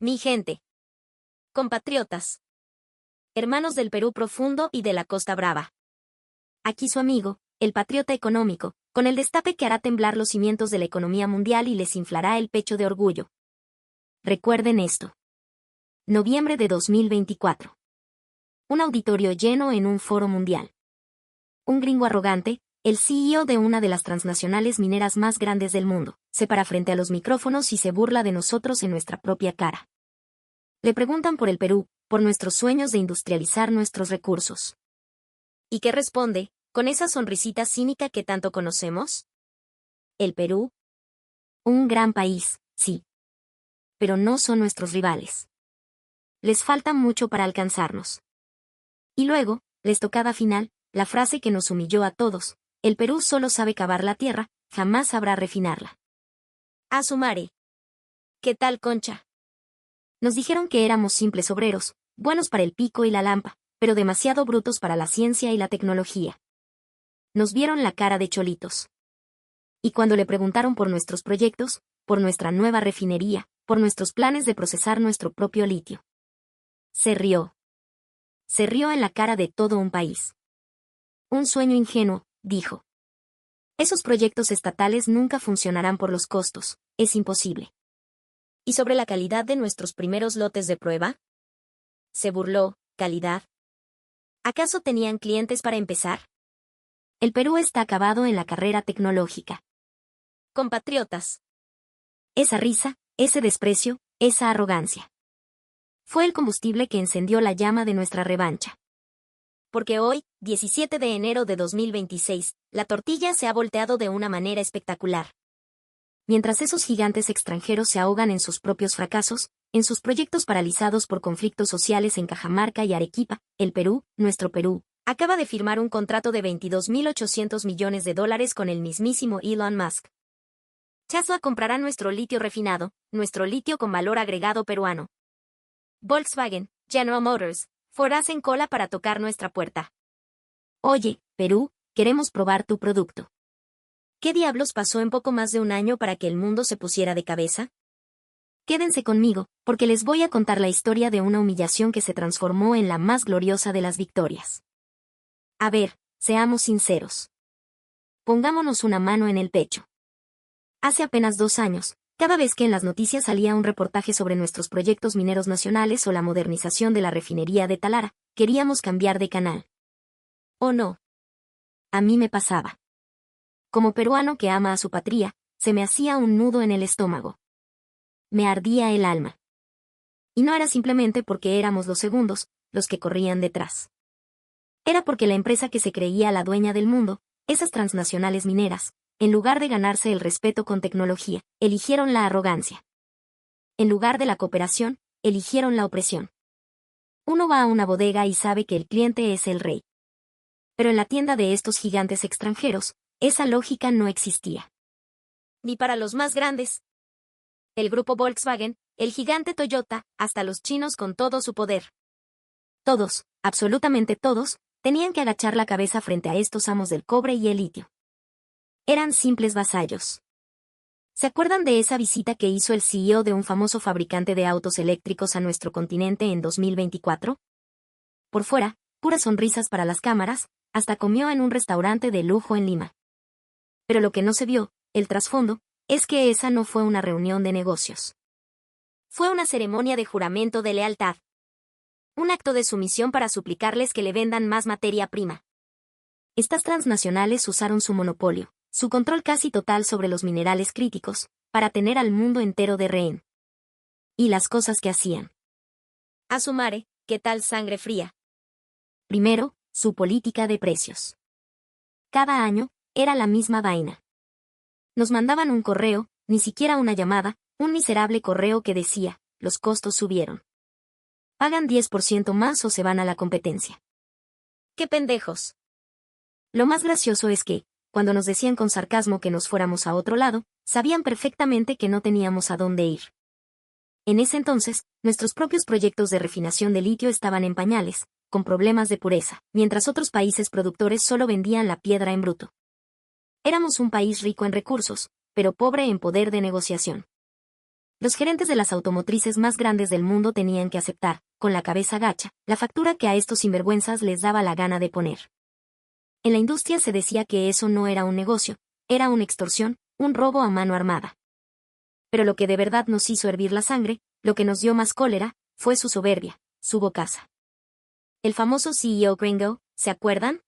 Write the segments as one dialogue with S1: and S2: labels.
S1: Mi gente. Compatriotas. Hermanos del Perú profundo y de la Costa Brava. Aquí su amigo, el patriota económico, con el destape que hará temblar los cimientos de la economía mundial y les inflará el pecho de orgullo. Recuerden esto. Noviembre de 2024. Un auditorio lleno en un foro mundial. Un gringo arrogante, el CEO de una de las transnacionales mineras más grandes del mundo, se para frente a los micrófonos y se burla de nosotros en nuestra propia cara. Le preguntan por el Perú, por nuestros sueños de industrializar nuestros recursos. ¿Y qué responde, con esa sonrisita cínica que tanto conocemos? ¿El Perú? Un gran país, sí. Pero no son nuestros rivales. Les falta mucho para alcanzarnos. Y luego, la estocada final, la frase que nos humilló a todos: el Perú solo sabe cavar la tierra, jamás sabrá refinarla. ¡A su mare! ¿Qué tal, Concha? Nos dijeron que éramos simples obreros, buenos para el pico y la lampa, pero demasiado brutos para la ciencia y la tecnología. Nos vieron la cara de cholitos. Y cuando le preguntaron por nuestros proyectos, por nuestra nueva refinería, por nuestros planes de procesar nuestro propio litio, se rió. Se rió en la cara de todo un país. Un sueño ingenuo, dijo. Esos proyectos estatales nunca funcionarán por los costos, es imposible. ¿Y sobre la calidad de nuestros primeros lotes de prueba? Se burló. ¿Calidad? ¿Acaso tenían clientes para empezar? El Perú está acabado en la carrera tecnológica. Compatriotas. Esa risa, ese desprecio, esa arrogancia. Fue el combustible que encendió la llama de nuestra revancha. Porque hoy, 17 de enero de 2026, la tortilla se ha volteado de una manera espectacular. Mientras esos gigantes extranjeros se ahogan en sus propios fracasos, en sus proyectos paralizados por conflictos sociales en Cajamarca y Arequipa, el Perú, nuestro Perú, acaba de firmar un contrato de $22.800 millones con el mismísimo Elon Musk. Tesla comprará nuestro litio refinado, nuestro litio con valor agregado peruano. Volkswagen, General Motors, Ford hacen cola para tocar nuestra puerta. Oye, Perú, queremos probar tu producto. ¿Qué diablos pasó en poco más de un año para que el mundo se pusiera de cabeza? Quédense conmigo, porque les voy a contar la historia de una humillación que se transformó en la más gloriosa de las victorias. A ver, seamos sinceros. Pongámonos una mano en el pecho. Hace apenas 2 años, cada vez que en las noticias salía un reportaje sobre nuestros proyectos mineros nacionales o la modernización de la refinería de Talara, queríamos cambiar de canal. ¿O no? A mí me pasaba. Como peruano que ama a su patria, se me hacía un nudo en el estómago. Me ardía el alma. Y no era simplemente porque éramos los segundos, los que corrían detrás. Era porque la empresa que se creía la dueña del mundo, esas transnacionales mineras, en lugar de ganarse el respeto con tecnología, eligieron la arrogancia. En lugar de la cooperación, eligieron la opresión. Uno va a una bodega y sabe que el cliente es el rey. Pero en la tienda de estos gigantes extranjeros, esa lógica no existía. Ni para los más grandes. El grupo Volkswagen, el gigante Toyota, hasta los chinos con todo su poder. Todos, absolutamente todos, tenían que agachar la cabeza frente a estos amos del cobre y el litio. Eran simples vasallos. ¿Se acuerdan de esa visita que hizo el CEO de un famoso fabricante de autos eléctricos a nuestro continente en 2024? Por fuera, puras sonrisas para las cámaras, hasta comió en un restaurante de lujo en Lima. Pero lo que no se vio, el trasfondo, es que esa no fue una reunión de negocios. Fue una ceremonia de juramento de lealtad. Un acto de sumisión para suplicarles que le vendan más materia prima. Estas transnacionales usaron su monopolio, su control casi total sobre los minerales críticos, para tener al mundo entero de rehén. Y las cosas que hacían. A su mare, ¿qué tal sangre fría? Primero, su política de precios. Cada año, era la misma vaina. Nos mandaban un correo, ni siquiera una llamada, un miserable correo que decía: los costos subieron. Pagan 10% más o se van a la competencia. ¡Qué pendejos! Lo más gracioso es que, cuando nos decían con sarcasmo que nos fuéramos a otro lado, sabían perfectamente que no teníamos a dónde ir. En ese entonces, nuestros propios proyectos de refinación de litio estaban en pañales, con problemas de pureza, mientras otros países productores solo vendían la piedra en bruto. Éramos un país rico en recursos, pero pobre en poder de negociación. Los gerentes de las automotrices más grandes del mundo tenían que aceptar, con la cabeza gacha, la factura que a estos sinvergüenzas les daba la gana de poner. En la industria se decía que eso no era un negocio, era una extorsión, un robo a mano armada. Pero lo que de verdad nos hizo hervir la sangre, lo que nos dio más cólera, fue su soberbia, su bocaza. El famoso CEO Gringo, ¿se acuerdan?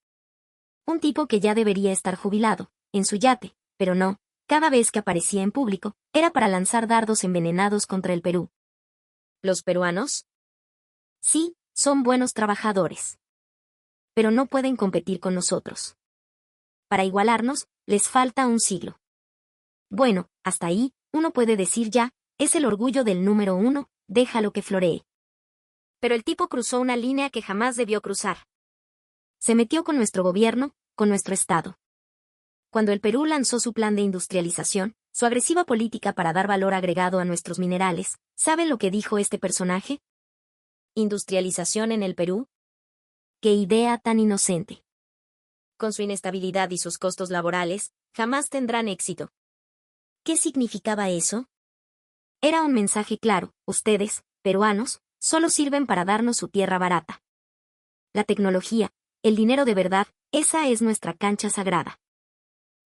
S1: Un tipo que ya debería estar jubilado, en su yate, pero no, cada vez que aparecía en público, era para lanzar dardos envenenados contra el Perú. ¿Los peruanos? Sí, son buenos trabajadores. Pero no pueden competir con nosotros. Para igualarnos, les falta un siglo. Bueno, hasta ahí, uno puede decir ya, es el orgullo del número 1, déjalo que floree. Pero el tipo cruzó una línea que jamás debió cruzar. Se metió con nuestro gobierno, con nuestro Estado. Cuando el Perú lanzó su plan de industrialización, su agresiva política para dar valor agregado a nuestros minerales, ¿saben lo que dijo este personaje? ¿Industrialización en el Perú? ¡Qué idea tan inocente! Con su inestabilidad y sus costos laborales, jamás tendrán éxito. ¿Qué significaba eso? Era un mensaje claro: ustedes, peruanos, solo sirven para darnos su tierra barata. La tecnología, el dinero de verdad, esa es nuestra cancha sagrada.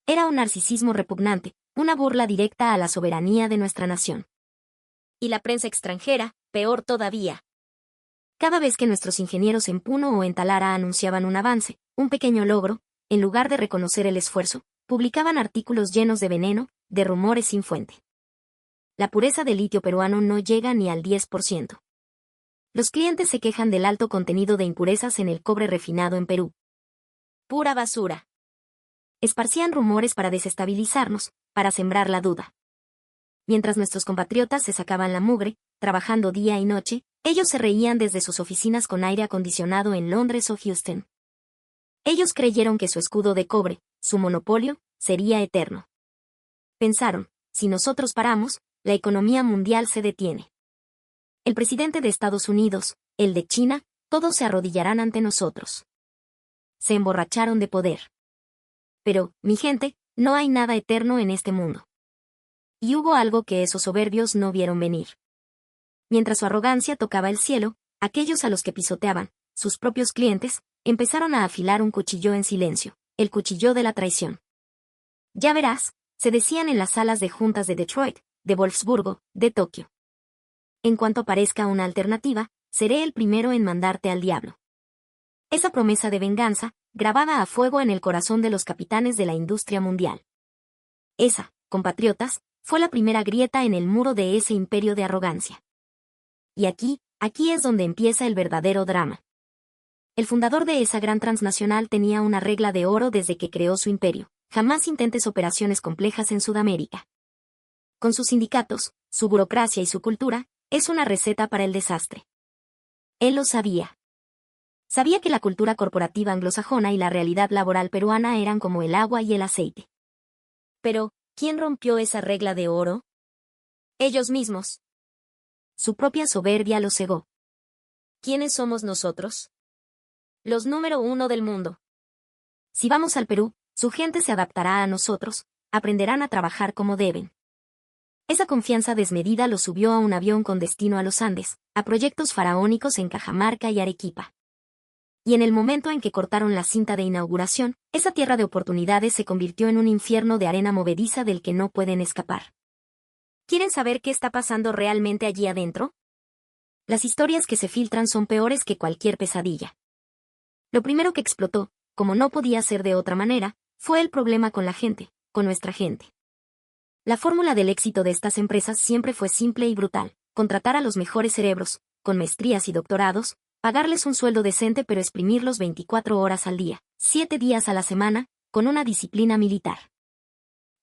S1: Era un narcisismo repugnante, una burla directa a la soberanía de nuestra nación. Y la prensa extranjera, peor todavía. Cada vez que nuestros ingenieros en Puno o en Talara anunciaban un avance, un pequeño logro, en lugar de reconocer el esfuerzo, publicaban artículos llenos de veneno, de rumores sin fuente. La pureza del litio peruano no llega ni al 10%. Los clientes se quejan del alto contenido de impurezas en el cobre refinado en Perú. Pura basura. Esparcían rumores para desestabilizarnos, para sembrar la duda. Mientras nuestros compatriotas se sacaban la mugre, trabajando día y noche, ellos se reían desde sus oficinas con aire acondicionado en Londres o Houston. Ellos creyeron que su escudo de cobre, su monopolio, sería eterno. Pensaron, si nosotros paramos, la economía mundial se detiene. El presidente de Estados Unidos, el de China, todos se arrodillarán ante nosotros. Se emborracharon de poder. Pero, mi gente, no hay nada eterno en este mundo. Y hubo algo que esos soberbios no vieron venir. Mientras su arrogancia tocaba el cielo, aquellos a los que pisoteaban, sus propios clientes, empezaron a afilar un cuchillo en silencio, el cuchillo de la traición. Ya verás, se decían en las salas de juntas de Detroit, de Wolfsburgo, de Tokio. En cuanto aparezca una alternativa, seré el primero en mandarte al diablo. Esa promesa de venganza, grabada a fuego en el corazón de los capitanes de la industria mundial. Esa, compatriotas, fue la primera grieta en el muro de ese imperio de arrogancia. Y aquí es donde empieza el verdadero drama. El fundador de esa gran transnacional tenía una regla de oro desde que creó su imperio: jamás intentes operaciones complejas en Sudamérica. Con sus sindicatos, su burocracia y su cultura, es una receta para el desastre. Él lo sabía. Sabía que la cultura corporativa anglosajona y la realidad laboral peruana eran como el agua y el aceite. Pero, ¿quién rompió esa regla de oro? Ellos mismos. Su propia soberbia los cegó. ¿Quiénes somos nosotros? Los número 1 del mundo. Si vamos al Perú, su gente se adaptará a nosotros, aprenderán a trabajar como deben. Esa confianza desmedida los subió a un avión con destino a los Andes, a proyectos faraónicos en Cajamarca y Arequipa. Y en el momento en que cortaron la cinta de inauguración, esa tierra de oportunidades se convirtió en un infierno de arena movediza del que no pueden escapar. ¿Quieren saber qué está pasando realmente allí adentro? Las historias que se filtran son peores que cualquier pesadilla. Lo primero que explotó, como no podía ser de otra manera, fue el problema con la gente, con nuestra gente. La fórmula del éxito de estas empresas siempre fue simple y brutal: contratar a los mejores cerebros, con maestrías y doctorados, pagarles un sueldo decente pero exprimirlos 24 horas al día, 7 días a la semana, con una disciplina militar.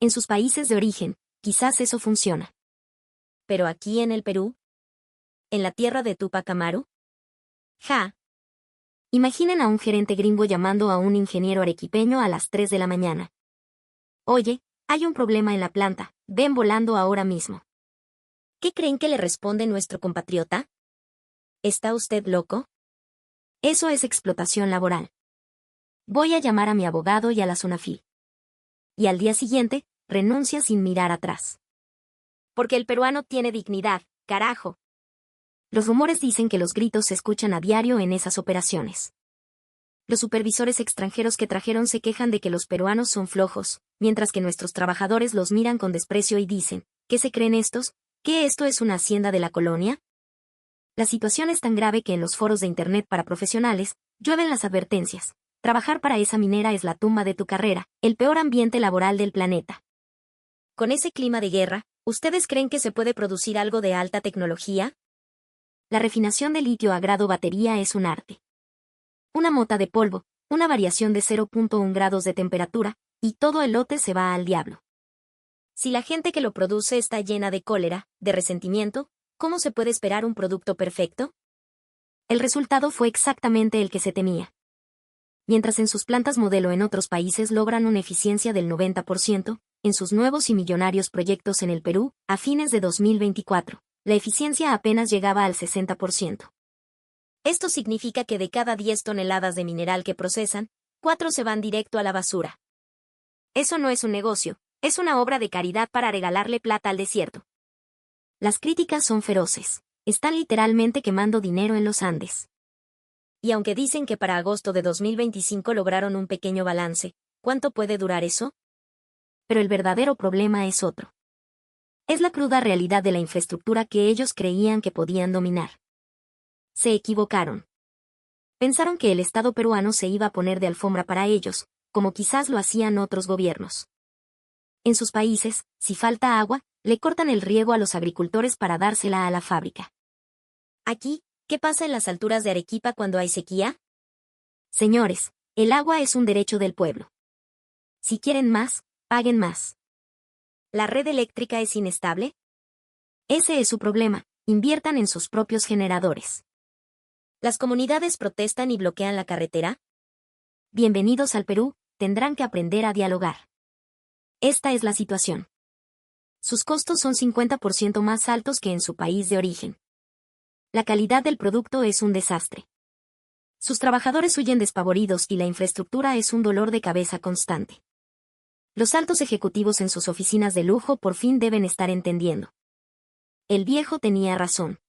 S1: En sus países de origen, quizás eso funciona. Pero aquí en el Perú, en la tierra de Túpac Amaru. ¡Ja! Imaginen a un gerente gringo llamando a un ingeniero arequipeño a las 3 de la mañana. Oye, hay un problema en la planta, ven volando ahora mismo. ¿Qué creen que le responde nuestro compatriota? ¿Está usted loco? Eso es explotación laboral. Voy a llamar a mi abogado y a la SUNAFIL. Y al día siguiente, renuncia sin mirar atrás. Porque el peruano tiene dignidad, carajo. Los rumores dicen que los gritos se escuchan a diario en esas operaciones. Los supervisores extranjeros que trajeron se quejan de que los peruanos son flojos, mientras que nuestros trabajadores los miran con desprecio y dicen, ¿qué se creen estos? ¿Que esto es una hacienda de la colonia? La situación es tan grave que en los foros de Internet para profesionales, llueven las advertencias. Trabajar para esa minera es la tumba de tu carrera, el peor ambiente laboral del planeta. Con ese clima de guerra, ¿ustedes creen que se puede producir algo de alta tecnología? La refinación de litio a grado batería es un arte. Una mota de polvo, una variación de 0.1 grados de temperatura, y todo el lote se va al diablo. Si la gente que lo produce está llena de cólera, de resentimiento, ¿cómo se puede esperar un producto perfecto? El resultado fue exactamente el que se temía. Mientras en sus plantas modelo en otros países logran una eficiencia del 90%, en sus nuevos y millonarios proyectos en el Perú, a fines de 2024, la eficiencia apenas llegaba al 60%. Esto significa que de cada 10 toneladas de mineral que procesan, 4 se van directo a la basura. Eso no es un negocio, es una obra de caridad para regalarle plata al desierto. Las críticas son feroces. Están literalmente quemando dinero en los Andes. Y aunque dicen que para agosto de 2025 lograron un pequeño balance, ¿cuánto puede durar eso? Pero el verdadero problema es otro. Es la cruda realidad de la infraestructura que ellos creían que podían dominar. Se equivocaron. Pensaron que el Estado peruano se iba a poner de alfombra para ellos, como quizás lo hacían otros gobiernos. En sus países, si falta agua, le cortan el riego a los agricultores para dársela a la fábrica. Aquí, ¿qué pasa en las alturas de Arequipa cuando hay sequía? Señores, el agua es un derecho del pueblo. Si quieren más, paguen más. ¿La red eléctrica es inestable? Ese es su problema, inviertan en sus propios generadores. ¿Las comunidades protestan y bloquean la carretera? Bienvenidos al Perú, tendrán que aprender a dialogar. Esta es la situación. Sus costos son 50% más altos que en su país de origen. La calidad del producto es un desastre. Sus trabajadores huyen despavoridos y la infraestructura es un dolor de cabeza constante. Los altos ejecutivos en sus oficinas de lujo por fin deben estar entendiendo. El viejo tenía razón.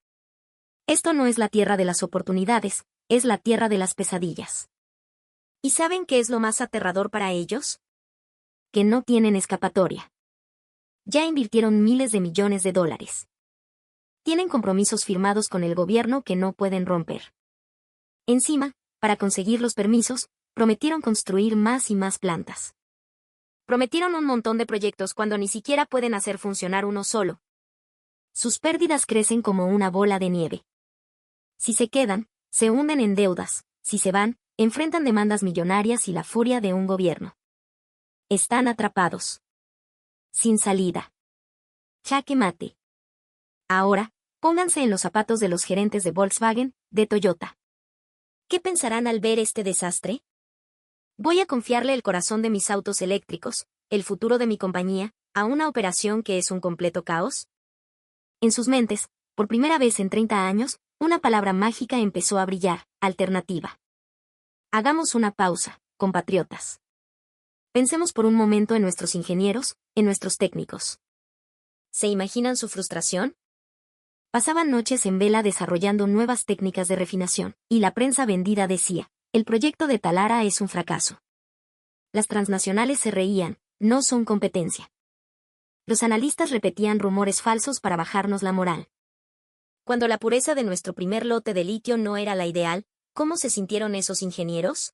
S1: Esto no es la tierra de las oportunidades, es la tierra de las pesadillas. ¿Y saben qué es lo más aterrador para ellos? Que no tienen escapatoria. Ya invirtieron miles de millones de dólares. Tienen compromisos firmados con el gobierno que no pueden romper. Encima, para conseguir los permisos, prometieron construir más y más plantas. Prometieron un montón de proyectos cuando ni siquiera pueden hacer funcionar uno solo. Sus pérdidas crecen como una bola de nieve. Si se quedan, se hunden en deudas, si se van, enfrentan demandas millonarias y la furia de un gobierno. Están atrapados. Sin salida. Jaque mate. Ahora, pónganse en los zapatos de los gerentes de Volkswagen, de Toyota. ¿Qué pensarán al ver este desastre? ¿Voy a confiarle el corazón de mis autos eléctricos, el futuro de mi compañía, a una operación que es un completo caos? En sus mentes, por primera vez en 30 años, una palabra mágica empezó a brillar: alternativa. Hagamos una pausa, compatriotas. Pensemos por un momento en nuestros ingenieros, en nuestros técnicos. ¿Se imaginan su frustración? Pasaban noches en vela desarrollando nuevas técnicas de refinación, y la prensa vendida decía: el proyecto de Talara es un fracaso. Las transnacionales se reían: no son competencia. Los analistas repetían rumores falsos para bajarnos la moral. Cuando la pureza de nuestro primer lote de litio no era la ideal, ¿cómo se sintieron esos ingenieros?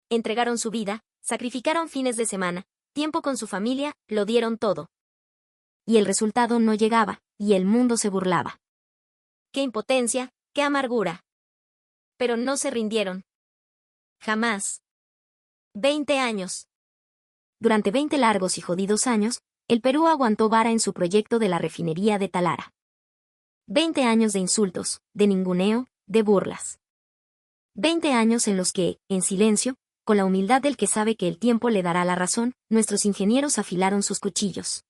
S1: Entregaron su vida, sacrificaron fines de semana, tiempo con su familia, lo dieron todo. Y el resultado no llegaba, y el mundo se burlaba. ¡Qué impotencia, qué amargura! Pero no se rindieron. Jamás. 20 años. Durante 20 largos y jodidos años, el Perú aguantó vara en su proyecto de la refinería de Talara. 20 años de insultos, de ninguneo, de burlas. 20 años en los que, en silencio, con la humildad del que sabe que el tiempo le dará la razón, nuestros ingenieros afilaron sus cuchillos.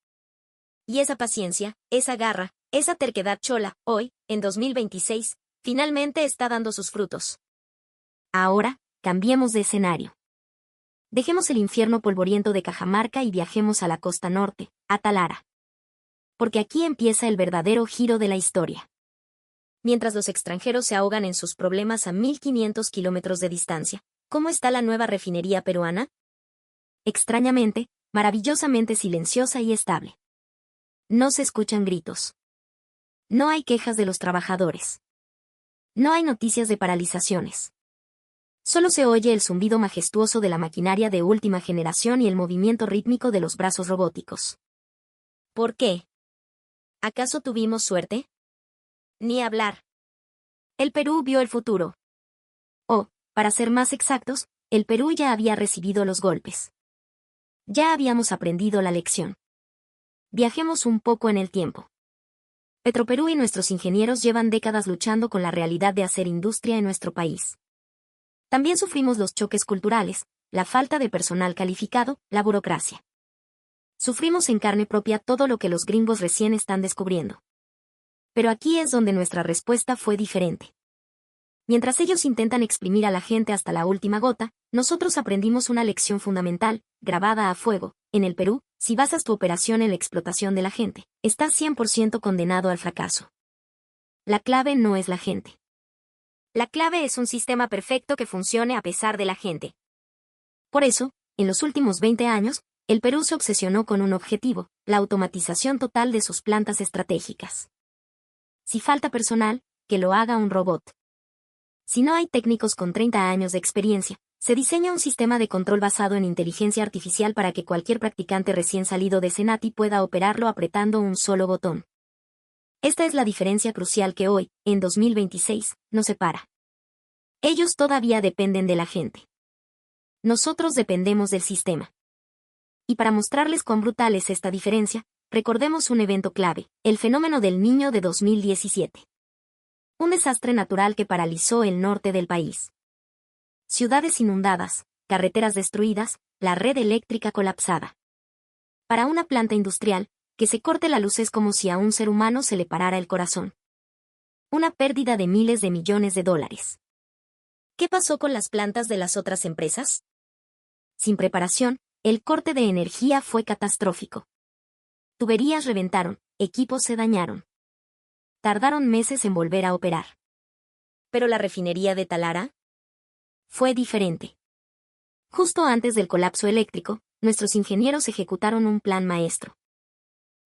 S1: Y esa paciencia, esa garra, esa terquedad chola, hoy, en 2026, finalmente está dando sus frutos. Ahora, cambiemos de escenario. Dejemos el infierno polvoriento de Cajamarca y viajemos a la costa norte, a Talara. porque aquí empieza el verdadero giro de la historia. Mientras los extranjeros se ahogan en sus problemas a 1.500 kilómetros de distancia, ¿cómo está la nueva refinería peruana? Extrañamente, maravillosamente silenciosa y estable. No se escuchan gritos. No hay quejas de los trabajadores. No hay noticias de paralizaciones. Solo se oye el zumbido majestuoso de la maquinaria de última generación y el movimiento rítmico de los brazos robóticos. ¿Por qué? ¿Acaso tuvimos suerte? Ni hablar. El Perú vio el futuro. O, para ser más exactos, el Perú ya había recibido los golpes. Ya habíamos aprendido la lección. Viajemos un poco en el tiempo. Petroperú y nuestros ingenieros llevan décadas luchando con la realidad de hacer industria en nuestro país. También sufrimos los choques culturales, la falta de personal calificado, la burocracia. Sufrimos en carne propia todo lo que los gringos recién están descubriendo. Pero aquí es donde nuestra respuesta fue diferente. Mientras ellos intentan exprimir a la gente hasta la última gota, nosotros aprendimos una lección fundamental, grabada a fuego. En el Perú, si basas tu operación en la explotación de la gente, estás 100% condenado al fracaso. La clave no es la gente. La clave es un sistema perfecto que funcione a pesar de la gente. Por eso, en los últimos 20 años, el Perú se obsesionó con un objetivo, la automatización total de sus plantas estratégicas. Si falta personal, que lo haga un robot. Si no hay técnicos con 30 años de experiencia, se diseña un sistema de control basado en inteligencia artificial para que cualquier practicante recién salido de Senati pueda operarlo apretando un solo botón. Esta es la diferencia crucial que hoy, en 2026, nos separa. Ellos todavía dependen de la gente. Nosotros dependemos del sistema. Y para mostrarles cuán brutal es esta diferencia, recordemos un evento clave, el fenómeno del Niño de 2017. Un desastre natural que paralizó el norte del país. Ciudades inundadas, carreteras destruidas, la red eléctrica colapsada. Para una planta industrial, que se corte la luz es como si a un ser humano se le parara el corazón. Una pérdida de miles de millones de dólares. ¿Qué pasó con las plantas de las otras empresas? Sin preparación, el corte de energía fue catastrófico. Tuberías reventaron, equipos se dañaron. Tardaron meses en volver a operar. ¿Pero la refinería de Talara? Fue diferente. Justo antes del colapso eléctrico, nuestros ingenieros ejecutaron un plan maestro.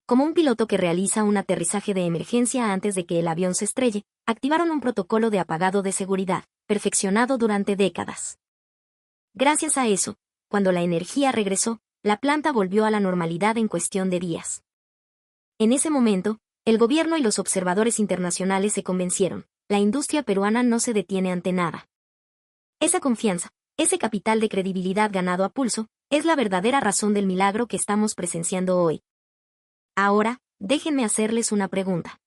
S1: Como un piloto que realiza un aterrizaje de emergencia antes de que el avión se estrelle, activaron un protocolo de apagado de seguridad, perfeccionado durante décadas. Gracias a eso, cuando la energía regresó, la planta volvió a la normalidad en cuestión de días. En ese momento, el gobierno y los observadores internacionales se convencieron, la industria peruana no se detiene ante nada. Esa confianza, ese capital de credibilidad ganado a pulso, es la verdadera razón del milagro que estamos presenciando hoy. Ahora, déjenme hacerles una pregunta.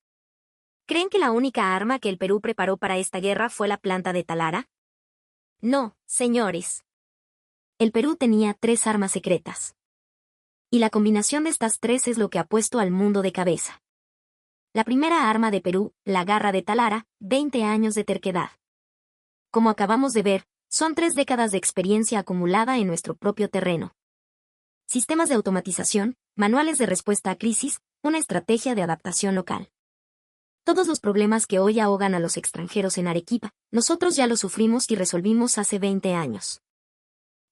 S1: ¿Creen que la única arma que el Perú preparó para esta guerra fue la planta de Talara? No, señores. El Perú tenía 3 armas secretas. Y la combinación de estas 3 es lo que ha puesto al mundo de cabeza. La primera arma de Perú, la garra de Talara, 20 años de terquedad. Como acabamos de ver, son 3 décadas de experiencia acumulada en nuestro propio terreno. Sistemas de automatización, manuales de respuesta a crisis, una estrategia de adaptación local. Todos los problemas que hoy ahogan a los extranjeros en Arequipa, nosotros ya los sufrimos y resolvimos hace 20 años.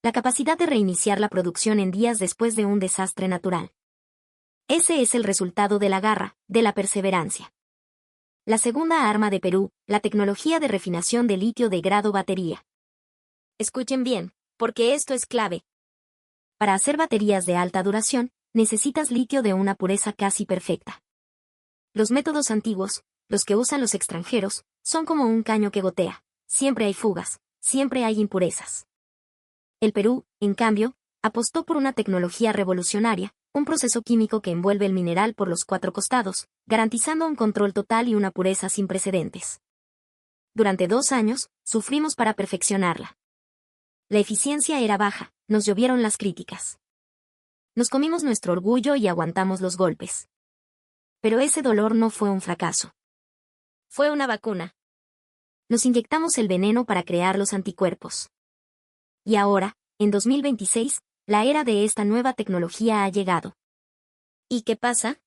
S1: La capacidad de reiniciar la producción en días después de un desastre natural. Ese es el resultado de la garra, de la perseverancia. La segunda arma de Perú, la tecnología de refinación de litio de grado batería. Escuchen bien, porque esto es clave. Para hacer baterías de alta duración, necesitas litio de una pureza casi perfecta. Los métodos antiguos, los que usan los extranjeros, son como un caño que gotea. Siempre hay fugas, siempre hay impurezas. El Perú, en cambio, apostó por una tecnología revolucionaria, un proceso químico que envuelve el mineral por los 4 costados, garantizando un control total y una pureza sin precedentes. Durante 2 años, sufrimos para perfeccionarla. La eficiencia era baja, nos llovieron las críticas. Nos comimos nuestro orgullo y aguantamos los golpes. Pero ese dolor no fue un fracaso. Fue una vacuna. Nos inyectamos el veneno para crear los anticuerpos. Y ahora, en 2026, la era de esta nueva tecnología ha llegado. ¿Y qué pasa?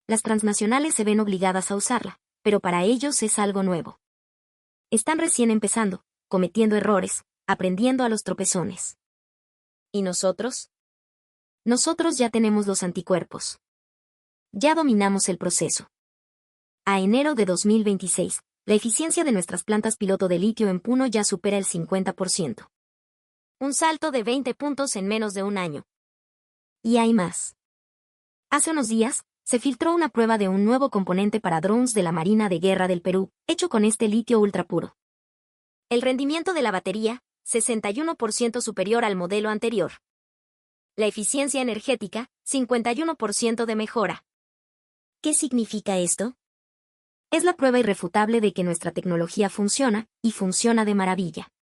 S1: Las transnacionales se ven obligadas a usarla, pero para ellos es algo nuevo. Están recién empezando, cometiendo errores, aprendiendo a los tropezones. ¿Y nosotros? Nosotros ya tenemos los anticuerpos. Ya dominamos el proceso. A enero de 2026, la eficiencia de nuestras plantas piloto de litio en Puno ya supera el 50%. Un salto de 20 puntos en menos de un año. Y hay más. Hace unos días, se filtró una prueba de un nuevo componente para drones de la Marina de Guerra del Perú, hecho con este litio ultrapuro. El rendimiento de la batería, 61% superior al modelo anterior. La eficiencia energética, 51% de mejora. ¿Qué significa esto? Es la prueba irrefutable de que nuestra tecnología funciona, y funciona de maravilla.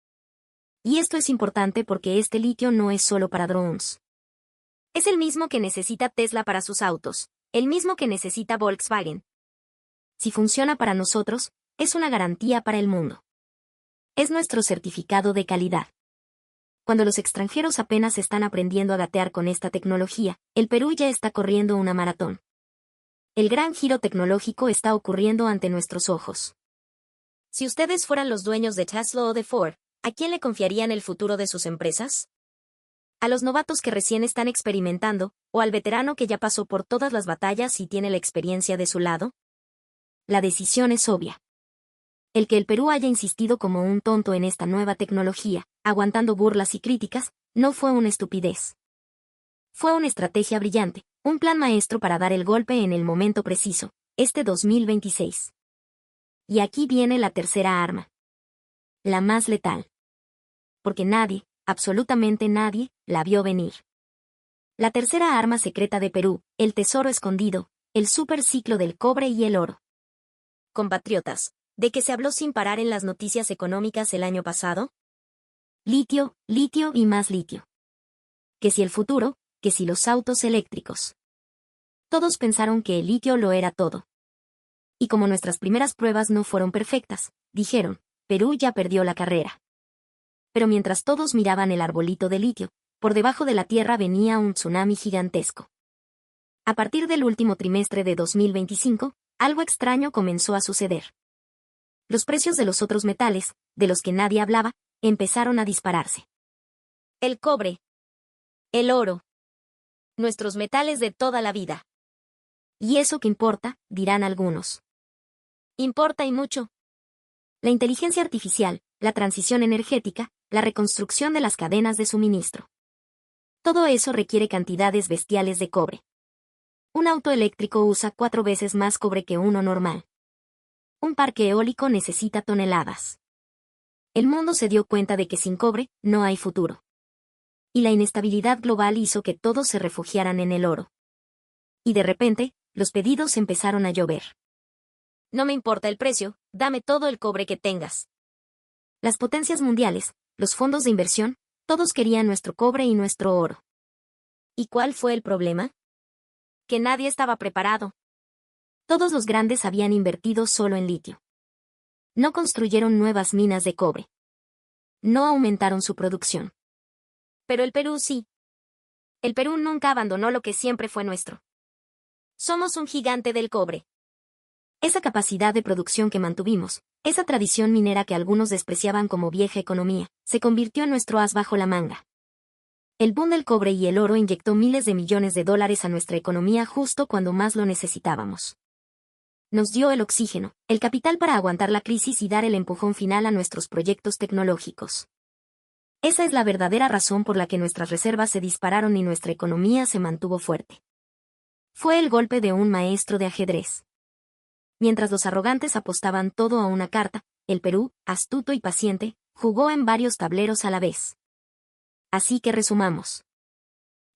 S1: Y esto es importante porque este litio no es solo para drones. Es el mismo que necesita Tesla para sus autos, el mismo que necesita Volkswagen. Si funciona para nosotros, es una garantía para el mundo. Es nuestro certificado de calidad. Cuando los extranjeros apenas están aprendiendo a gatear con esta tecnología, el Perú ya está corriendo una maratón. El gran giro tecnológico está ocurriendo ante nuestros ojos. Si ustedes fueran los dueños de Tesla o de Ford, ¿a quién le confiarían el futuro de sus empresas? ¿A los novatos que recién están experimentando, o al veterano que ya pasó por todas las batallas y tiene la experiencia de su lado? La decisión es obvia. El que el Perú haya insistido como un tonto en esta nueva tecnología, aguantando burlas y críticas, no fue una estupidez. Fue una estrategia brillante, un plan maestro para dar el golpe en el momento preciso, este 2026. Y aquí viene la tercera arma. La más letal. Porque nadie, absolutamente nadie, la vio venir. La tercera arma secreta de Perú, el tesoro escondido, el superciclo del cobre y el oro. Compatriotas, ¿de qué se habló sin parar en las noticias económicas el año pasado? Litio, litio y más litio. Que si el futuro, que si los autos eléctricos. Todos pensaron que el litio lo era todo. Y como nuestras primeras pruebas no fueron perfectas, dijeron, Perú ya perdió la carrera. Pero mientras todos miraban el arbolito de litio, por debajo de la tierra venía un tsunami gigantesco. A partir del último trimestre de 2025, algo extraño comenzó a suceder. Los precios de los otros metales, de los que nadie hablaba, empezaron a dispararse. El cobre. El oro. Nuestros metales de toda la vida. ¿Y eso qué importa?, dirán algunos. Importa y mucho. La inteligencia artificial, la transición energética, la reconstrucción de las cadenas de suministro. Todo eso requiere cantidades bestiales de cobre. Un auto eléctrico usa 4 veces más cobre que uno normal. Un parque eólico necesita toneladas. El mundo se dio cuenta de que sin cobre, no hay futuro. Y la inestabilidad global hizo que todos se refugiaran en el oro. Y de repente, los pedidos empezaron a llover. No me importa el precio, dame todo el cobre que tengas. Las potencias mundiales, los fondos de inversión, todos querían nuestro cobre y nuestro oro. ¿Y cuál fue el problema? Que nadie estaba preparado. Todos los grandes habían invertido solo en litio. No construyeron nuevas minas de cobre. No aumentaron su producción. Pero el Perú sí. El Perú nunca abandonó lo que siempre fue nuestro. Somos un gigante del cobre. Esa capacidad de producción que mantuvimos, esa tradición minera que algunos despreciaban como vieja economía, se convirtió en nuestro as bajo la manga. El boom del cobre y el oro inyectó miles de millones de dólares a nuestra economía justo cuando más lo necesitábamos. Nos dio el oxígeno, el capital para aguantar la crisis y dar el empujón final a nuestros proyectos tecnológicos. Esa es la verdadera razón por la que nuestras reservas se dispararon y nuestra economía se mantuvo fuerte. Fue el golpe de un maestro de ajedrez. Mientras los arrogantes apostaban todo a una carta, el Perú, astuto y paciente, jugó en varios tableros a la vez. Así que resumamos.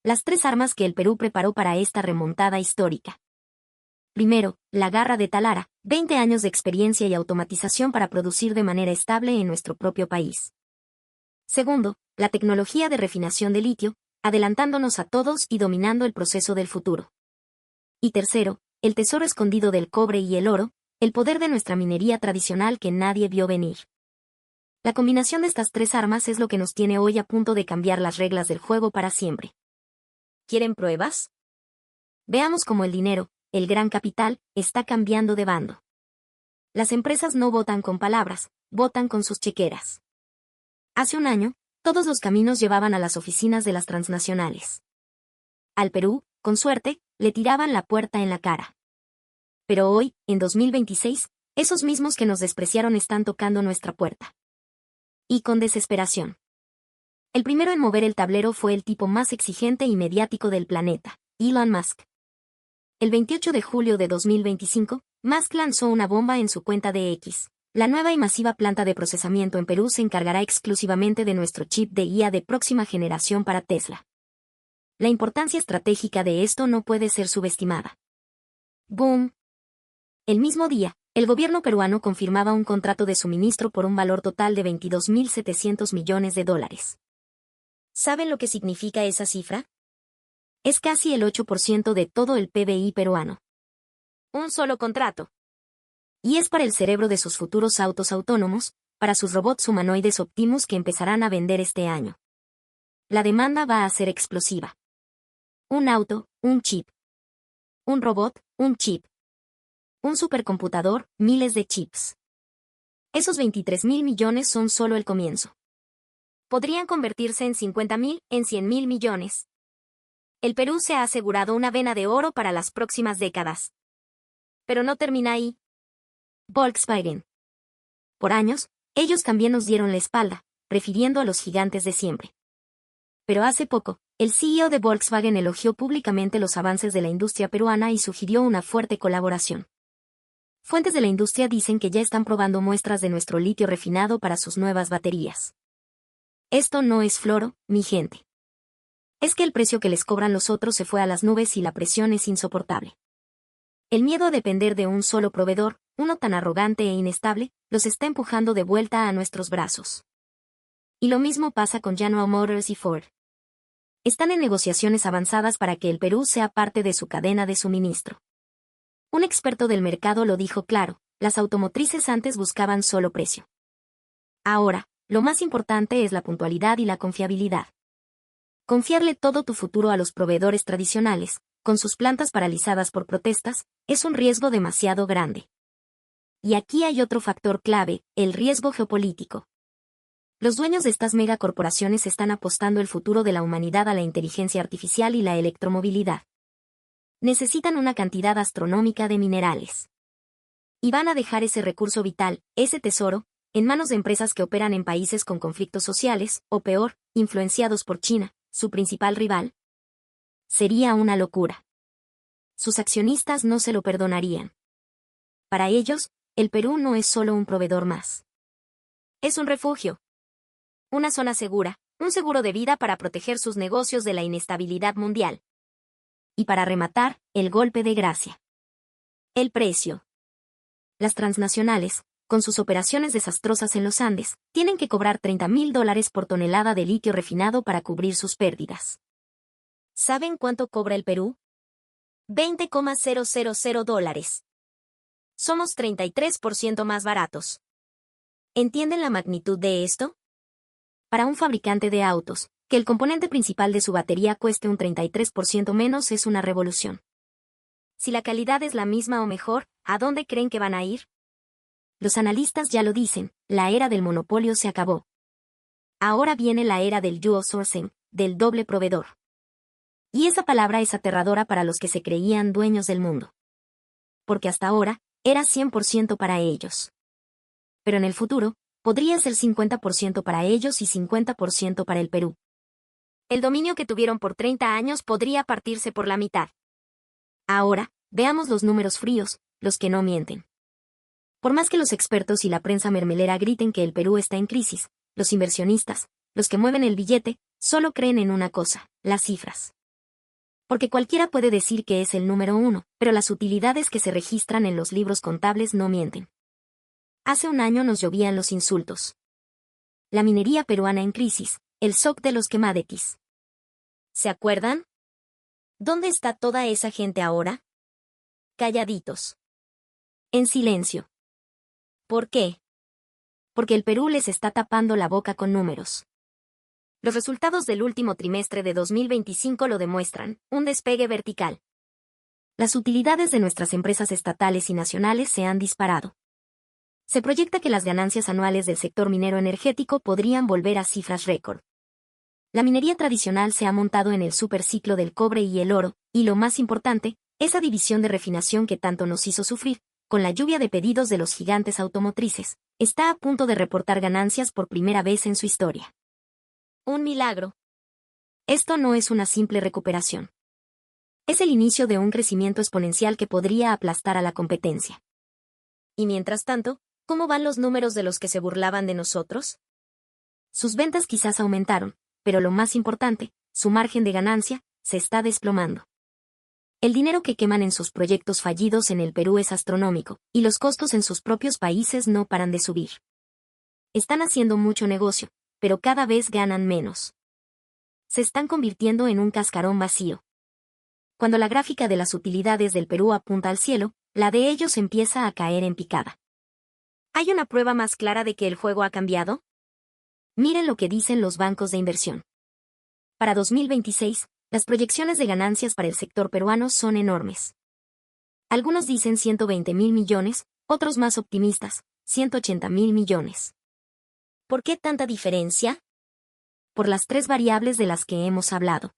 S1: Las 3 armas que el Perú preparó para esta remontada histórica. Primero, la garra de Talara, 20 años de experiencia y automatización para producir de manera estable en nuestro propio país. Segundo, la tecnología de refinación de litio, adelantándonos a todos y dominando el proceso del futuro. Y tercero, el tesoro escondido del cobre y el oro, el poder de nuestra minería tradicional que nadie vio venir. La combinación de estas 3 armas es lo que nos tiene hoy a punto de cambiar las reglas del juego para siempre. ¿Quieren pruebas? Veamos cómo el dinero, el gran capital, está cambiando de bando. Las empresas no votan con palabras, votan con sus chequeras. Hace un año, todos los caminos llevaban a las oficinas de las transnacionales. Al Perú, con suerte, le tiraban la puerta en la cara. Pero hoy, en 2026, esos mismos que nos despreciaron están tocando nuestra puerta. Y con desesperación. El primero en mover el tablero fue el tipo más exigente y mediático del planeta, Elon Musk. El 28 de julio de 2025, Musk lanzó una bomba en su cuenta de X. La nueva y masiva planta de procesamiento en Perú se encargará exclusivamente de nuestro chip de IA de próxima generación para Tesla. La importancia estratégica de esto no puede ser subestimada. ¡Boom! El mismo día, el gobierno peruano confirmaba un contrato de suministro por un valor total de $22.700 millones. ¿Saben lo que significa esa cifra? Es casi el 8% de todo el PBI peruano. Un solo contrato. Y es para el cerebro de sus futuros autos autónomos, para sus robots humanoides Optimus que empezarán a vender este año. La demanda va a ser explosiva. Un auto, un chip. Un robot, un chip. Un supercomputador, miles de chips. Esos 23.000 millones son solo el comienzo. Podrían convertirse en 50.000, en 100.000 millones. El Perú se ha asegurado una vena de oro para las próximas décadas. Pero no termina ahí. Volkswagen. Por años, ellos también nos dieron la espalda, prefiriendo a los gigantes de siempre. Pero hace poco, el CEO de Volkswagen elogió públicamente los avances de la industria peruana y sugirió una fuerte colaboración. Fuentes de la industria dicen que ya están probando muestras de nuestro litio refinado para sus nuevas baterías. Esto no es floro, mi gente. Es que el precio que les cobran los otros se fue a las nubes y la presión es insoportable. El miedo a depender de un solo proveedor, uno tan arrogante e inestable, los está empujando de vuelta a nuestros brazos. Y lo mismo pasa con General Motors y Ford. Están en negociaciones avanzadas para que el Perú sea parte de su cadena de suministro. Un experto del mercado lo dijo claro, las automotrices antes buscaban solo precio. Ahora, lo más importante es la puntualidad y la confiabilidad. Confiarle todo tu futuro a los proveedores tradicionales, con sus plantas paralizadas por protestas, es un riesgo demasiado grande. Y aquí hay otro factor clave, el riesgo geopolítico. Los dueños de estas megacorporaciones están apostando el futuro de la humanidad a la inteligencia artificial y la electromovilidad. Necesitan una cantidad astronómica de minerales. Y van a dejar ese recurso vital, ese tesoro, en manos de empresas que operan en países con conflictos sociales, o peor, influenciados por China, su principal rival. Sería una locura. Sus accionistas no se lo perdonarían. Para ellos, el Perú no es solo un proveedor más. Es un refugio. Una zona segura, un seguro de vida para proteger sus negocios de la inestabilidad mundial. Y para rematar, el golpe de gracia. El precio. Las transnacionales, con sus operaciones desastrosas en los Andes, tienen que cobrar $30.000 por tonelada de litio refinado para cubrir sus pérdidas. ¿Saben cuánto cobra el Perú? $20,000. Somos 33% más baratos. ¿Entienden la magnitud de esto? Para un fabricante de autos, que el componente principal de su batería cueste un 33% menos es una revolución. Si la calidad es la misma o mejor, ¿a dónde creen que van a ir? Los analistas ya lo dicen, la era del monopolio se acabó. Ahora viene la era del dual sourcing, del doble proveedor. Y esa palabra es aterradora para los que se creían dueños del mundo. Porque hasta ahora, era 100% para ellos. Pero en el futuro, podría ser 50% para ellos y 50% para el Perú. El dominio que tuvieron por 30 años podría partirse por la mitad. Ahora, veamos los números fríos, los que no mienten. Por más que los expertos y la prensa mermelera griten que el Perú está en crisis, los inversionistas, los que mueven el billete, solo creen en una cosa, las cifras. Porque cualquiera puede decir que es el número 1, pero las utilidades que se registran en los libros contables no mienten. Hace un año nos llovían los insultos. La minería peruana en crisis, el shock de los commodities. ¿Se acuerdan? ¿Dónde está toda esa gente ahora? Calladitos. En silencio. ¿Por qué? Porque el Perú les está tapando la boca con números. Los resultados del último trimestre de 2025 lo demuestran, un despegue vertical. las utilidades de nuestras empresas estatales y nacionales se han disparado. Se proyecta que las ganancias anuales del sector minero energético podrían volver a cifras récord. La minería tradicional se ha montado en el superciclo del cobre y el oro, y lo más importante, esa división de refinación que tanto nos hizo sufrir, con la lluvia de pedidos de los gigantes automotrices, está a punto de reportar ganancias por primera vez en su historia. Un milagro. Esto no es una simple recuperación. Es el inicio de un crecimiento exponencial que podría aplastar a la competencia. Y mientras tanto, ¿cómo van los números de los que se burlaban de nosotros? Sus ventas quizás aumentaron, pero lo más importante, su margen de ganancia, se está desplomando. El dinero que queman en sus proyectos fallidos en el Perú es astronómico, y los costos en sus propios países no paran de subir. Están haciendo mucho negocio, pero cada vez ganan menos. Se están convirtiendo en un cascarón vacío. Cuando la gráfica de las utilidades del Perú apunta al cielo, la de ellos empieza a caer en picada. ¿Hay una prueba más clara de que el juego ha cambiado? Miren lo que dicen los bancos de inversión. Para 2026, las proyecciones de ganancias para el sector peruano son enormes. Algunos dicen 120.000 millones, otros más optimistas, 180.000 millones. ¿Por qué tanta diferencia? Por las tres variables de las que hemos hablado.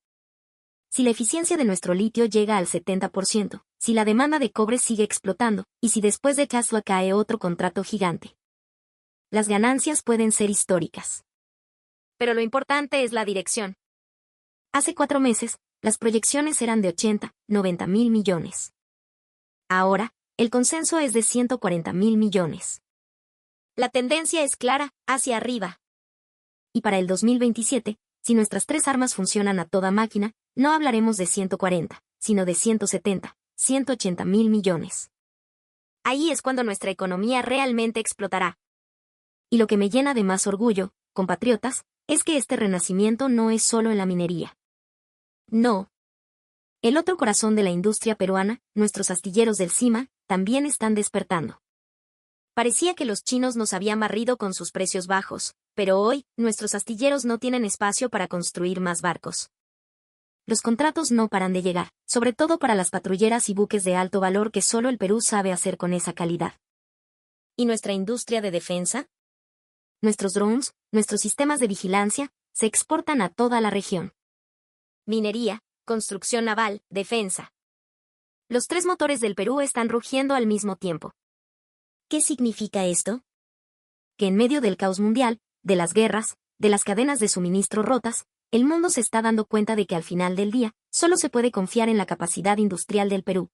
S1: Si la eficiencia de nuestro litio llega al 70%, si la demanda de cobre sigue explotando, y si después de Tesla cae otro contrato gigante. Las ganancias pueden ser históricas. Pero lo importante es la dirección. Hace 4 meses, las proyecciones eran de 80.000-90.000 millones. Ahora, el consenso es de 140.000 millones. La tendencia es clara, hacia arriba. Y para el 2027, si nuestras tres armas funcionan a toda máquina, no hablaremos de 140, sino de 170.000-180.000 millones. Ahí es cuando nuestra economía realmente explotará. Y lo que me llena de más orgullo, compatriotas, es que este renacimiento no es solo en la minería. No. El otro corazón de la industria peruana, nuestros astilleros del CIMA, también están despertando. Parecía que los chinos nos habían barrido con sus precios bajos, pero hoy, nuestros astilleros no tienen espacio para construir más barcos. Los contratos no paran de llegar, sobre todo para las patrulleras y buques de alto valor que solo el Perú sabe hacer con esa calidad. ¿Y nuestra industria de defensa? Nuestros drones, nuestros sistemas de vigilancia, se exportan a toda la región. Minería, construcción naval, defensa. Los tres motores del Perú están rugiendo al mismo tiempo. ¿Qué significa esto? Que en medio del caos mundial, de las guerras, de las cadenas de suministro rotas, el mundo se está dando cuenta de que al final del día, solo se puede confiar en la capacidad industrial del Perú.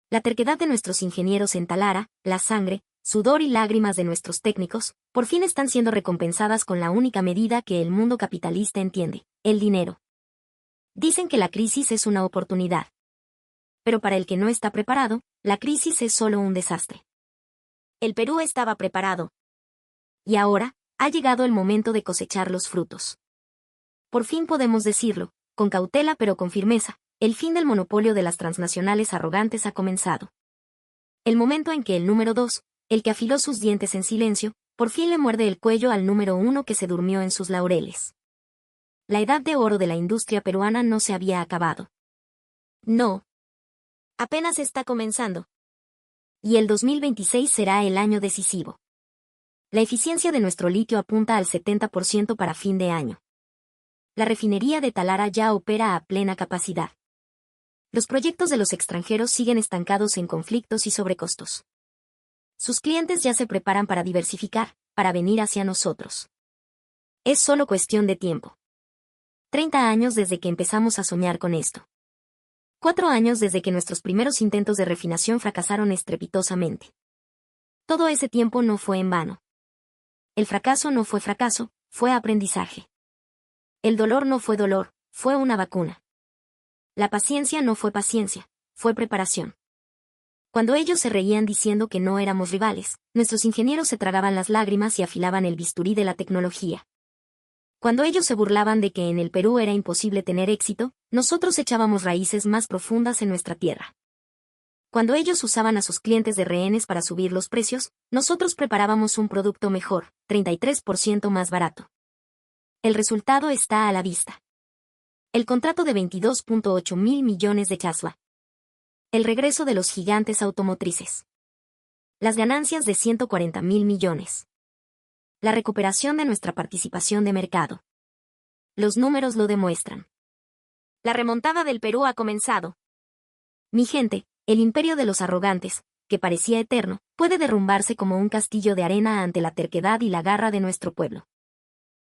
S1: La terquedad de nuestros ingenieros en Talara, la sangre, sudor y lágrimas de nuestros técnicos, por fin están siendo recompensadas con la única medida que el mundo capitalista entiende, el dinero. Dicen que la crisis es una oportunidad. Pero para el que no está preparado, la crisis es solo un desastre. El Perú estaba preparado. Y ahora, ha llegado el momento de cosechar los frutos. Por fin podemos decirlo, con cautela pero con firmeza, el fin del monopolio de las transnacionales arrogantes ha comenzado. El momento en que el número 2, el que afiló sus dientes en silencio, por fin le muerde el cuello al número 1 que se durmió en sus laureles. La edad de oro de la industria peruana no se había acabado. No. Apenas está comenzando. Y el 2026 será el año decisivo. La eficiencia de nuestro litio apunta al 70% para fin de año. La refinería de Talara ya opera a plena capacidad. Los proyectos de los extranjeros siguen estancados en conflictos y sobrecostos. Sus clientes ya se preparan para diversificar, para venir hacia nosotros. Es solo cuestión de tiempo. 30 años desde que empezamos a soñar con esto. 4 años desde que nuestros primeros intentos de refinación fracasaron estrepitosamente. Todo ese tiempo no fue en vano. El fracaso no fue fracaso, fue aprendizaje. El dolor no fue dolor, fue una vacuna. La paciencia no fue paciencia, fue preparación. Cuando ellos se reían diciendo que no éramos rivales, nuestros ingenieros se tragaban las lágrimas y afilaban el bisturí de la tecnología. Cuando ellos se burlaban de que en el Perú era imposible tener éxito, nosotros echábamos raíces más profundas en nuestra tierra. Cuando ellos usaban a sus clientes de rehenes para subir los precios, nosotros preparábamos un producto mejor, 33% más barato. El resultado está a la vista. El contrato de 22.8 mil millones de Tesla. El regreso de los gigantes automotrices. Las ganancias de 140.000 millones. La recuperación de nuestra participación de mercado. Los números lo demuestran. La remontada del Perú ha comenzado. Mi gente, el imperio de los arrogantes, que parecía eterno, puede derrumbarse como un castillo de arena ante la terquedad y la garra de nuestro pueblo.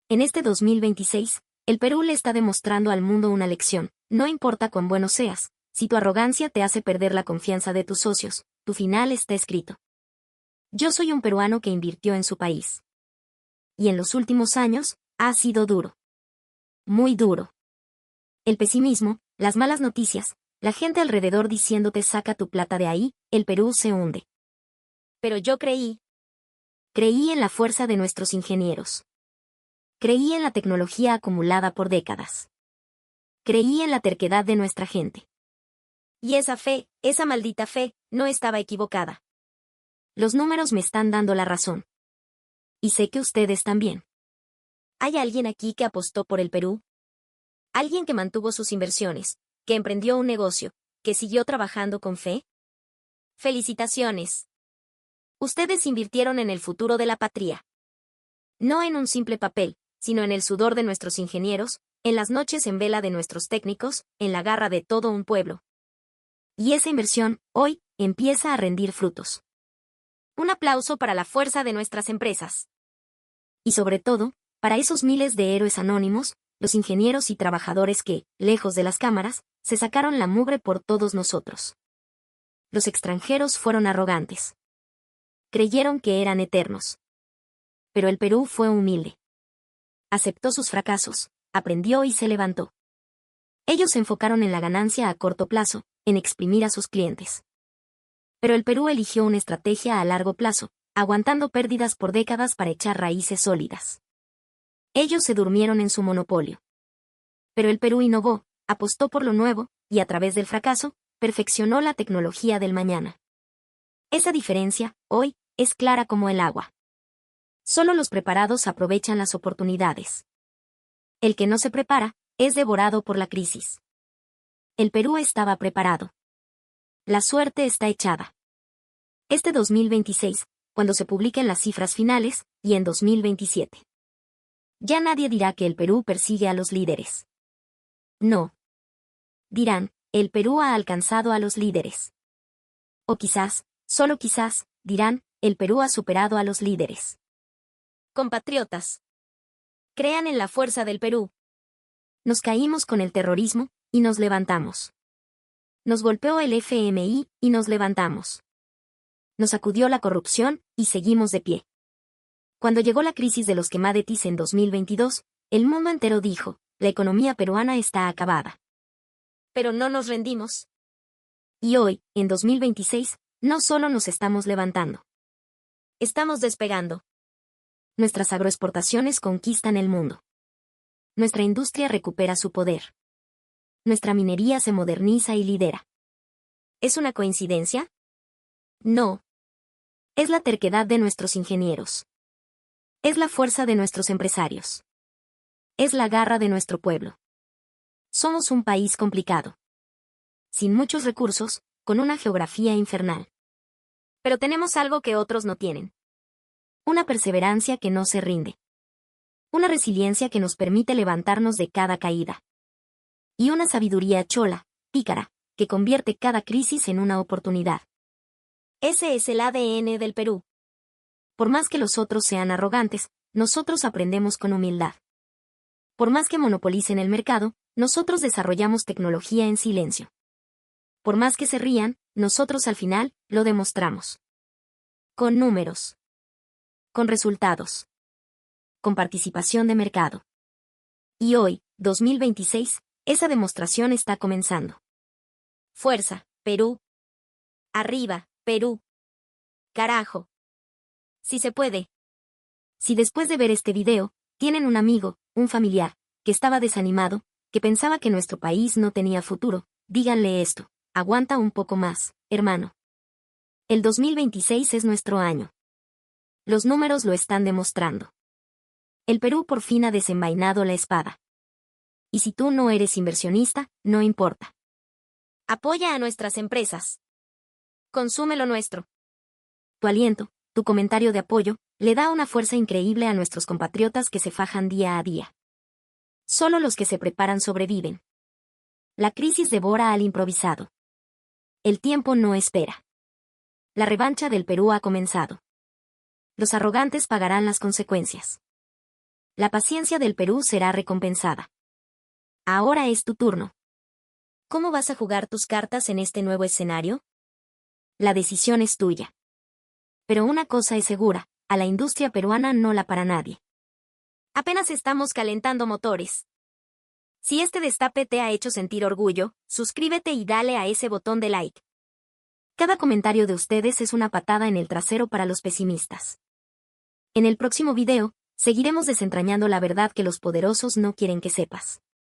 S1: En este 2026, el Perú le está demostrando al mundo una lección: no importa cuán bueno seas, si tu arrogancia te hace perder la confianza de tus socios, tu final está escrito. Yo soy un peruano que invirtió en su país. Y en los últimos años, ha sido duro. Muy duro. El pesimismo, las malas noticias, la gente alrededor diciéndote saca tu plata de ahí, el Perú se hunde. Pero yo creí en la fuerza de nuestros ingenieros. Creí en la tecnología acumulada por décadas. Creí en la terquedad de nuestra gente. Y esa fe, esa maldita fe, no estaba equivocada. Los números me están dando la razón. Y sé que ustedes también. ¿Hay alguien aquí que apostó por el Perú? ¿Alguien que mantuvo sus inversiones, que emprendió un negocio, que siguió trabajando con fe? ¡Felicitaciones! Ustedes invirtieron en el futuro de la patria. No en un simple papel, sino en el sudor de nuestros ingenieros, en las noches en vela de nuestros técnicos, en la garra de todo un pueblo. Y esa inversión, hoy, empieza a rendir frutos. Un aplauso para la fuerza de nuestras empresas. Y sobre todo, para esos miles de héroes anónimos, los ingenieros y trabajadores que, lejos de las cámaras, se sacaron la mugre por todos nosotros. Los extranjeros fueron arrogantes. Creyeron que eran eternos. Pero el Perú fue humilde. Aceptó sus fracasos, aprendió y se levantó. Ellos se enfocaron en la ganancia a corto plazo, en exprimir a sus clientes. Pero el Perú eligió una estrategia a largo plazo, aguantando pérdidas por décadas para echar raíces sólidas. Ellos se durmieron en su monopolio. Pero el Perú innovó, apostó por lo nuevo, y a través del fracaso, perfeccionó la tecnología del mañana. Esa diferencia, hoy, es clara como el agua. Solo los preparados aprovechan las oportunidades. El que no se prepara, es devorado por la crisis. El Perú estaba preparado. La suerte está echada. Este 2026, cuando se publiquen las cifras finales, y en 2027. Ya nadie dirá que el Perú persigue a los líderes. No. Dirán, el Perú ha alcanzado a los líderes. O quizás, solo quizás, dirán, el Perú ha superado a los líderes. Compatriotas, crean en la fuerza del Perú. Nos caímos con el terrorismo, y nos levantamos. Nos golpeó el FMI, y nos levantamos. Nos sacudió la corrupción, y seguimos de pie. Cuando llegó la crisis de los commodities en 2022, el mundo entero dijo, la economía peruana está acabada. Pero no nos rendimos. Y hoy, en 2026, no solo nos estamos levantando. Estamos despegando. Nuestras agroexportaciones conquistan el mundo. Nuestra industria recupera su poder. Nuestra minería se moderniza y lidera. ¿Es una coincidencia? No. Es la terquedad de nuestros ingenieros. Es la fuerza de nuestros empresarios. Es la garra de nuestro pueblo. Somos un país complicado. Sin muchos recursos, con una geografía infernal. Pero tenemos algo que otros no tienen. Una perseverancia que no se rinde. Una resiliencia que nos permite levantarnos de cada caída. Y una sabiduría chola, pícara, que convierte cada crisis en una oportunidad. Ese es el ADN del Perú. Por más que los otros sean arrogantes, nosotros aprendemos con humildad. Por más que monopolicen el mercado, nosotros desarrollamos tecnología en silencio. Por más que se rían, nosotros al final, lo demostramos. Con números. Con resultados. Con participación de mercado. Y hoy, 2026, esa demostración está comenzando. Fuerza, Perú. Arriba, Perú. Carajo. Si se puede. Si después de ver este video, tienen un amigo, un familiar, que estaba desanimado, que pensaba que nuestro país no tenía futuro, díganle esto: aguanta un poco más, hermano. El 2026 es nuestro año. Los números lo están demostrando. El Perú por fin ha desenvainado la espada. Y si tú no eres inversionista, no importa. Apoya a nuestras empresas. Consume lo nuestro. Tu aliento, tu comentario de apoyo, le da una fuerza increíble a nuestros compatriotas que se fajan día a día. Solo los que se preparan sobreviven. La crisis devora al improvisado. El tiempo no espera. La revancha del Perú ha comenzado. Los arrogantes pagarán las consecuencias. La paciencia del Perú será recompensada. Ahora es tu turno. ¿Cómo vas a jugar tus cartas en este nuevo escenario? La decisión es tuya. Pero una cosa es segura, a la industria peruana no la para nadie. Apenas estamos calentando motores. Si este destape te ha hecho sentir orgullo, suscríbete y dale a ese botón de like. Cada comentario de ustedes es una patada en el trasero para los pesimistas. En el próximo video, seguiremos desentrañando la verdad que los poderosos no quieren que sepas.